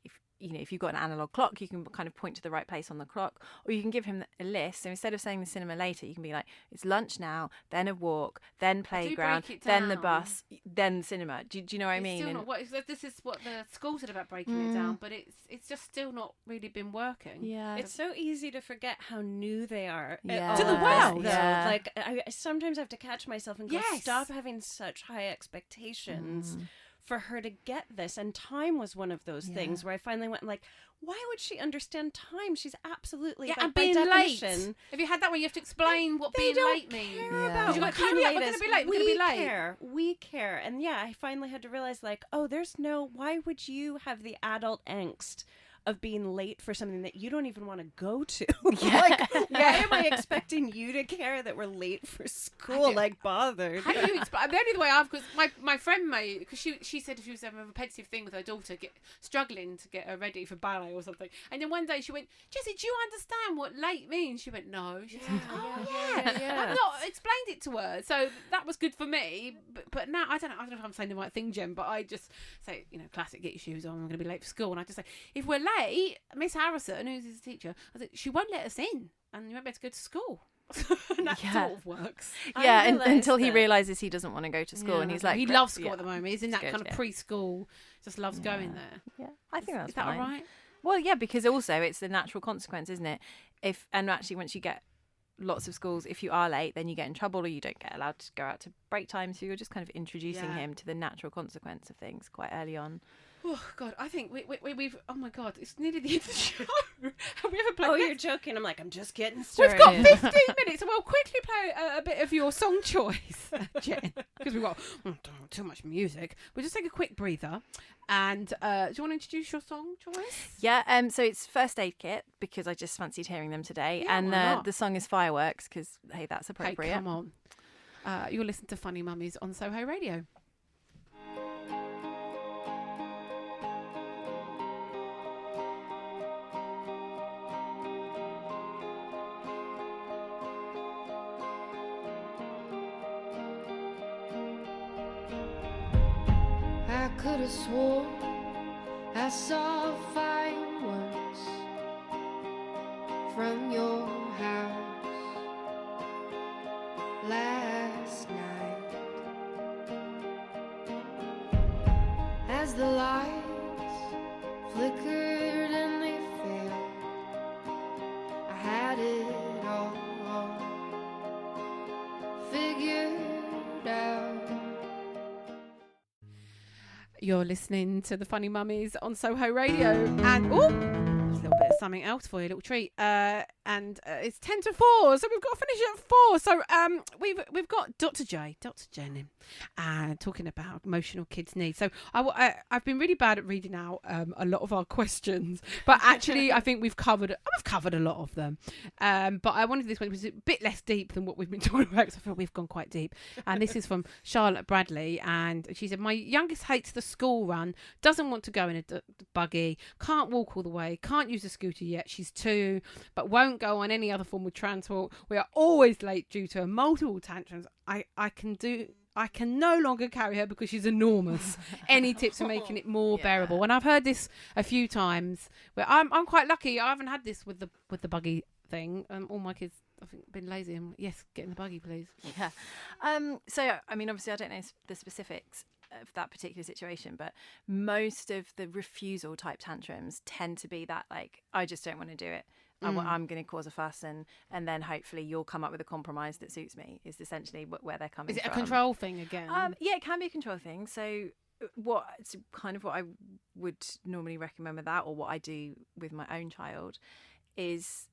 if you've got an analog clock, you can kind of point to the right place on the clock, or you can give him a list. So instead of saying the cinema later, you can be like, it's lunch now, then a walk, then playground, then the bus, then the cinema. Do you know what I mean? Still not this is what the school said about breaking it down, but it's just still not really been working. Yeah. It's so easy to forget how new they are Yeah. To the world. though. Yeah. Like I sometimes have to catch myself and go, Yes. stop having such high expectations for her to get this. And time was one of those things where I finally went like, why would she understand time? She's absolutely Yeah, by, and by being definition, late. Have you had that where you have to explain what they being don't late means? care Yeah. about You're what like, being hurry up, late we're is. gonna be late, we're gonna be late. We care. And yeah, I finally had to realize like, oh, there's why would you have the adult angst of being late for something that you don't even want to go to? Like, why am I expecting you to care that we're late for school? Like, bothered. How do you explain? The only way I've, because my friend made, because she said she was having a repetitive thing with her daughter, struggling to get her ready for ballet or something. And then one day she went, Jessie, do you understand what late means? She went, no. She said, I've not explained it to her. So that was good for me. But now, I don't know if I'm saying the right thing, Jen, but I just say, classic, get your shoes on, I'm going to be late for school. And I just say, if we're late, Miss Harrison, who's his teacher, I said, she won't let us in and you won't be able to go to school. And that sort of works. Yeah, realised until he that. realises he doesn't want to go to school, and he's like, he loves school at the moment. He's in that It's kind good, of preschool, just loves going there. Yeah, I think that's Is that fine. all right? Well, yeah, because also it's the natural consequence, isn't it? And actually, once you get lots of schools, if you are late, then you get in trouble or you don't get allowed to go out to break time. So you're just kind of introducing him to the natural consequence of things quite early on. Oh God, I think we've. Oh my God, it's nearly the end of the show. Have we ever played? Oh, this? you're joking. I'm like, I'm just getting started. We've got 15 minutes, and we'll quickly play a bit of your song choice, Jen, because we've got too much music. We'll just take a quick breather. And do you want to introduce your song choice? Yeah, so it's First Aid Kit because I just fancied hearing them today. Yeah, and why not? the song is Fireworks because, hey, that's Hey, appropriate. come on. You're listening to Funny Mummies on Soho Radio. I could have sworn I saw fireworks from your house last night. As the lights flickered and they failed, I had it all figured out. You're listening to the Funny Mummies on Soho Radio, and there's a little bit of something else for you, a little treat. It's 10 to 4, so we've got to finish at 4. So we've got Dr. Jen in, talking about emotional kids' needs. So I've been really bad at reading out a lot of our questions, but actually I think we've covered a lot of them. But I wanted this one, which was a bit less deep than what we've been talking about, because I feel we've gone quite deep. And this is from Charlotte Bradley, and she said, my youngest hates the school run, doesn't want to go in a buggy, can't walk all the way, can't use a scooter yet, she's 2, but won't go on any other form of transport. We are always late due to multiple tantrums. I can no longer carry her because she's enormous. Any tips for making it more bearable? And I've heard this a few times. Where I'm quite lucky. I haven't had this with the buggy thing. All my kids, I think, been lazy. Yes, get in the buggy, please. Yeah. So, I mean, obviously, I don't know the specifics of that particular situation, but most of the refusal type tantrums tend to be that, like, I just don't want to do it. I'm going to cause a fuss, and then hopefully you'll come up with a compromise that suits me, is essentially where they're coming from. Is it a control thing again? Yeah, it can be a control thing. So what I would normally recommend with that, or what I do with my own child, is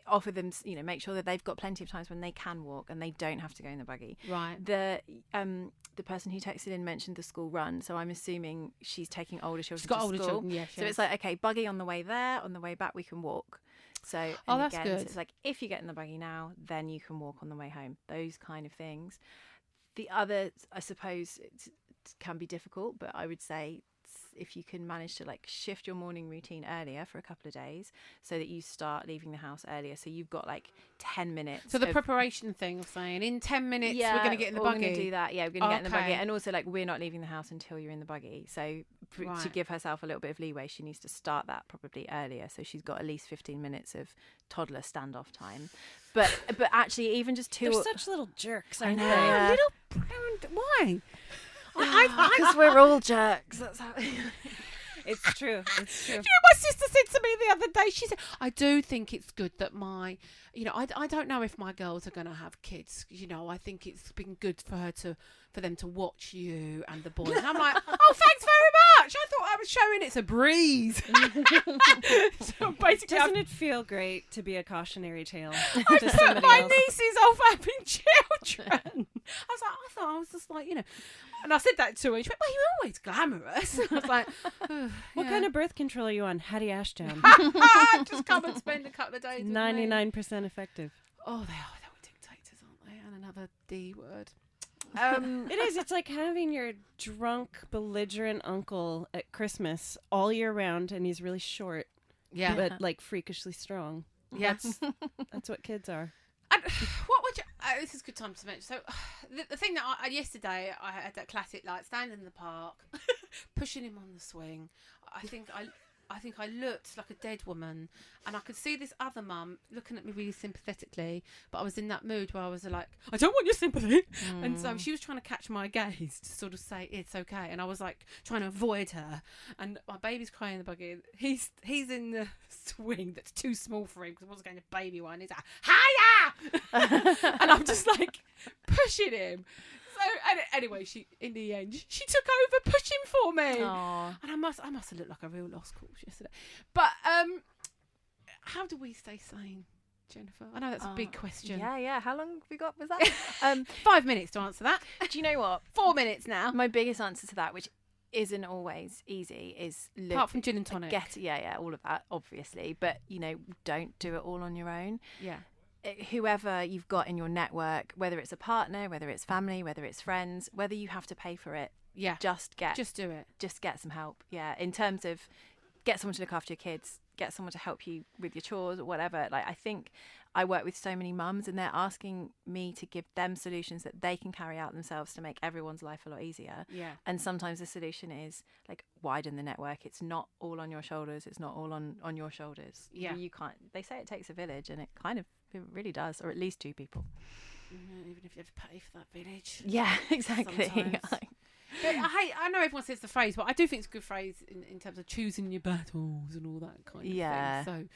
offer them, make sure that they've got plenty of times when they can walk and they don't have to go in the buggy. Right. The person who texted in mentioned the school run, so I'm assuming she's taking older children She's got to older school. children, yeah. So it's like, okay, buggy on the way there, on the way back we can walk. So and that's again, good. So it's like, if you get in the buggy now, then you can walk on the way home. Those kind of things. The other, I suppose, it can be difficult, but I would say if you can manage to like shift your morning routine earlier for a couple of days, so that you start leaving the house earlier, so you've got like 10 minutes. So the preparation thing of saying in 10 minutes we're going to get in the buggy. We're going to do that. Yeah, we're going to get in the buggy, and also like we're not leaving the house until you're in the buggy. So to give herself a little bit of leeway, she needs to start that probably earlier, so she's got at least 15 minutes of toddler standoff time. But actually, even just 2. They're such little jerks, aren't they? Yeah. Why? Because we're all jerks. That's how. It's true. It's true. You know, my sister said to me the other day, she said, I do think it's good that I don't know if my girls are going to have kids. I think it's been good for them to watch you and the boys. And I'm like, oh, thanks very much. I thought I was showing it's a breeze. So basically, Doesn't it feel great to be a cautionary tale I to put somebody my else? nieces off having children. I thought I was just like, and I said that to her. And she went, well, you're always glamorous. I was like, What kind of birth control are you on? Hatty Ashdown. just come and spend a couple of days with me. 99% effective. Oh, they are. They're all dictators, aren't they? And another D word. It is. It's like having your drunk, belligerent uncle at Christmas all year round, and he's really short, Yeah. but like freakishly strong. Yes. That's what kids are. And what would you? This is a good time to mention. So, the thing that yesterday I had that classic, like standing in the park, pushing him on the swing. I think I looked like a dead woman, and I could see this other mum looking at me really sympathetically, but I was in that mood where I was like, I don't want your sympathy. And so she was trying to catch my gaze to sort of say, it's okay. And I was like trying to avoid her. And my baby's crying in the buggy. He's in the swing that's too small for him because I wasn't going to baby one. He's like, hiya! And I'm just like pushing him. So, And anyway, she in the end she took over pushing for me, Aw. and I must have looked like a real lost cause yesterday. But how do we stay sane, Jennifer? I know that's a big question. Yeah. How long have we got? Was that? 5 minutes to answer that. Do you know what? 4 minutes now. My biggest answer to that, which isn't always easy, is look, Apart from gin and tonic. all of that, obviously. But don't do it all on your own. Yeah. Whoever you've got in your network, whether it's a partner, whether it's family, whether it's friends, whether you have to pay for it, Yeah. just do it. just get some help. Yeah, in terms of get someone to look after your kids, get someone to help you with your chores or whatever. Like, I think I work with so many mums and they're asking me to give them solutions that they can carry out themselves to make everyone's life a lot easier. Yeah. And sometimes the solution is like widen the network. It's not all on your shoulders. It's not all on your shoulders. Yeah. You can't, they say it takes a village, and it really does, or at least 2 people. Even if you have to pay for that village. Yeah, exactly. Sometimes. But I know everyone says the phrase, but I do think it's a good phrase in terms of choosing your battles and all that kind of Yeah. thing.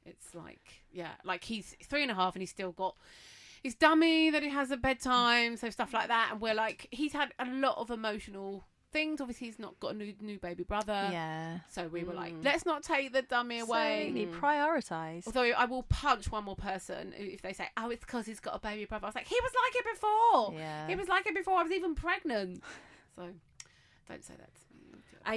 So it's like he's 3.5 and he's still got his dummy that he has at bedtime, so stuff like that. And we're like, he's had a lot of emotional things. Obviously, he's not got a new baby brother. Yeah. So we were like, let's not take the dummy away. Absolutely. Prioritise. Although I will punch one more person if they say, oh, it's because he's got a baby brother. I was like, he was like it before. Yeah. He was like it before I was even pregnant. So don't say that to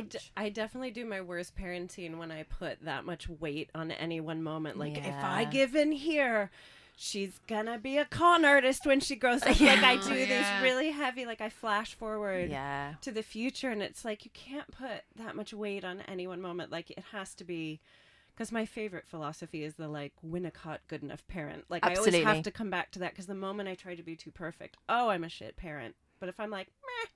me. I definitely do my worst parenting when I put that much weight on any one moment. Like, if Yeah. I give in here, she's gonna be a con artist when she grows up. Like, I do this really heavy, like, I flash forward Yeah. to the future, and it's like, you can't put that much weight on any one moment. Like, it has to be, because my favorite philosophy is the, like, Winnicott good enough parent. Like, I Absolutely. always have to come back to that, because the moment I try to be too perfect, oh, I'm a shit parent. But if I'm like, meh,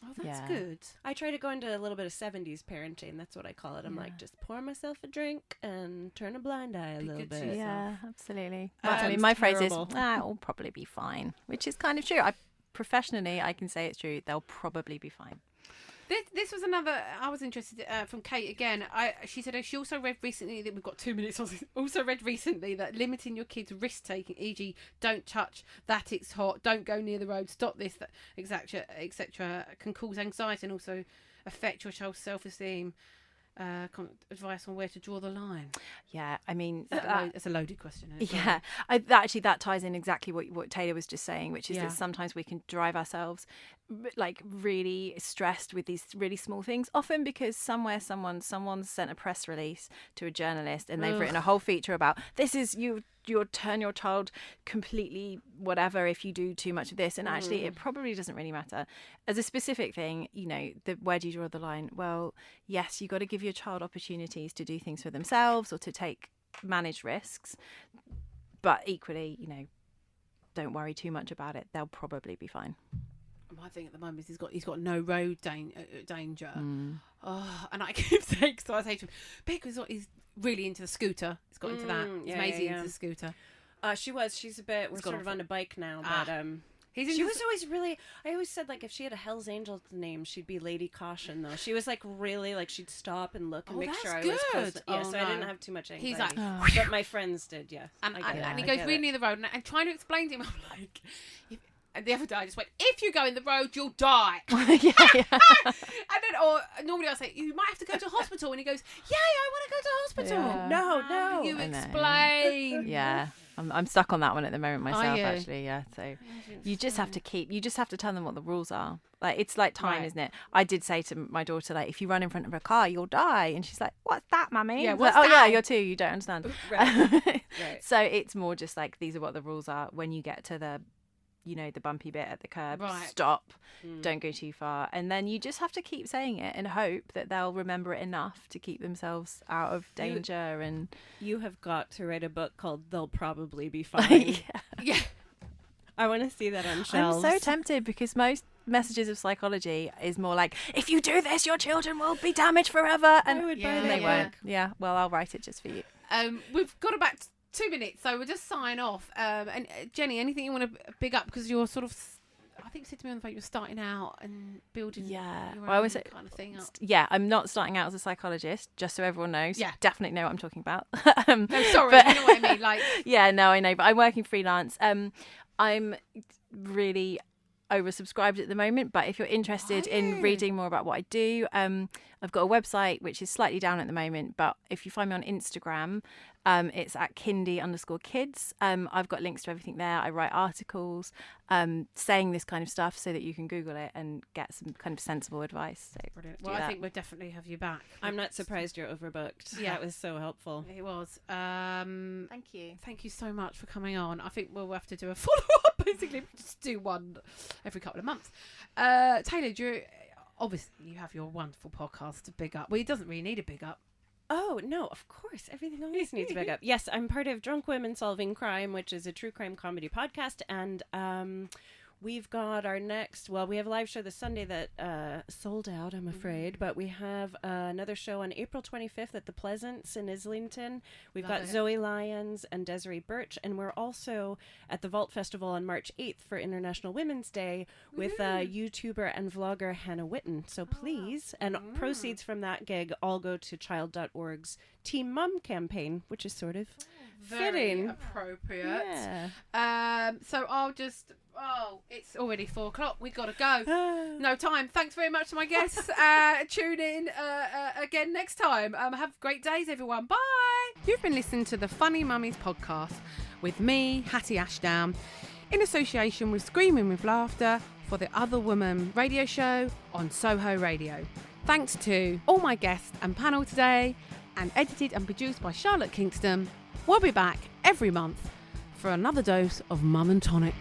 Oh, that's Yeah. good. I try to go into a little bit of 70s parenting. That's what I call it. I'm like, just pour myself a drink and turn a blind eye a Be little good to bit. yourself. Yeah, absolutely. That I mean, sounds my phrase is, terrible. it'll probably be fine, which is kind of true. Professionally, I can say it's true. They'll probably be fine. This was another. I was interested from Kate again. She said she also read recently that we've got 2 minutes. Also read recently that limiting your kids' risk taking, e.g., don't touch that, it's hot, don't go near the road, stop this, that, etc., can cause anxiety and also affect your child's self-esteem. Advice on where to draw the line. Yeah, I mean, It's a loaded question. Isn't it? yeah, actually that ties in exactly what Taylor was just saying, which is Yeah. that sometimes we can drive ourselves like really stressed with these really small things, often because someone's sent a press release to a journalist and they've written a whole feature about this is you'll turn your child completely whatever if you do too much of this, and actually it probably doesn't really matter. As a specific thing, where do you draw the line? Well, yes, you got to give your child opportunities to do things for themselves or to take managed risks, but equally, don't worry too much about it. They'll probably be fine. My thing at the moment is he's got no road danger. Oh, and I keep saying, so I say to him, because he's really into the scooter. He's got into that. He's Maisie into the scooter. She's a bit, we're sort of on a bike now, but He's she was always really, I always said, like, if she had a Hell's Angels name, she'd be Lady Caution, though. She was, like, really, like, she'd stop and look and make sure I was close. good. Yeah, Oh, so I no. didn't have too much anxiety. He's like, but my friends did, yes. and I get it. he I goes get really it. near the road, and trying to explain to him, I'm like, and the other day I just went, if you go in the road, you'll die. yeah. And then, or normally I say, you might have to go to hospital, and he goes, yeah, I want to go to hospital. Yeah. No. You I know. explain. Yeah, I'm stuck on that one at the moment myself, you? actually. Yeah, so you just have to tell them what the rules are. Like, it's like time, Right. isn't it? I did say to my daughter, like, if you run in front of a car, you'll die, and she's like, "What's that, mummy?" Yeah, I was what's like, "Oh that?" yeah, you're 2. You don't understand." Right. Right. So it's more just like these are what the rules are. When you get to the the bumpy bit at the curb, Right. stop, don't go too far, and then you just have to keep saying it and hope that they'll remember it enough to keep themselves out of danger. And You have got to write a book called They'll Probably Be Fine. Yeah. I want to see that on I'm shelves. so tempted because most messages of psychology is more like, if you do this, your children will be damaged forever, and I would buy Yeah, that they yeah. won't. Yeah, well, I'll write it just for you. We've got about 2 minutes, so we'll just sign off. And Jenny, anything you want to big up, because you're sort of, I think you said to me on the phone, you're starting out and building Yeah. your Well, I own always say- kind of thing up. Yeah, I'm not starting out as a psychologist, just so everyone knows. Yeah. Definitely know what I'm talking about. No, sorry, but- you know what I mean. Like, Yeah, no, I know, but I'm working freelance. I'm really oversubscribed at the moment, but if you're interested in reading more about what I do, I've got a website which is slightly down at the moment, but if you find me on Instagram, it's at kindy_kids. I've got links to everything there. I write articles saying this kind of stuff so that you can Google it and get some kind of sensible advice. So Brilliant. do Well, I that. think we'll definitely have you back. I'm not surprised you're overbooked. Yeah. That was so helpful. It was. Thank you. Thank you so much for coming on. I think we'll have to do a follow-up, basically. Just do one every couple of months. Taylor, obviously you have your wonderful podcast to big up. Well, it doesn't really need a big up. Oh, no, of course. Everything always needs a backup. Yes, I'm part of Drunk Women Solving Crime, which is a true crime comedy podcast. And we've got our next, we have a live show this Sunday that sold out, I'm afraid. But we have another show on April 25th at the Pleasance in Islington. We've got Zoe Lyons and Desiree Birch. And we're also at the Vault Festival on March 8th for International Women's Day with YouTuber and vlogger Hannah Witten. So please, and proceeds from that gig all go to Child.org's Team Mum campaign, which is sort of fitting. Appropriate. Yeah. So I'll just... Oh, it's already 4:00. We've got to go. No time. Thanks very much to my guests. Tune in again next time. Have great days, everyone. Bye. You've been listening to the Funny Mummies podcast with me, Hatty Ashdown, in association with Screaming with Laughter for the Other Woman radio show on Soho Radio. Thanks to all my guests and panel today, and edited and produced by Charlotte Kingston. We'll be back every month for another dose of Mum and Tonic.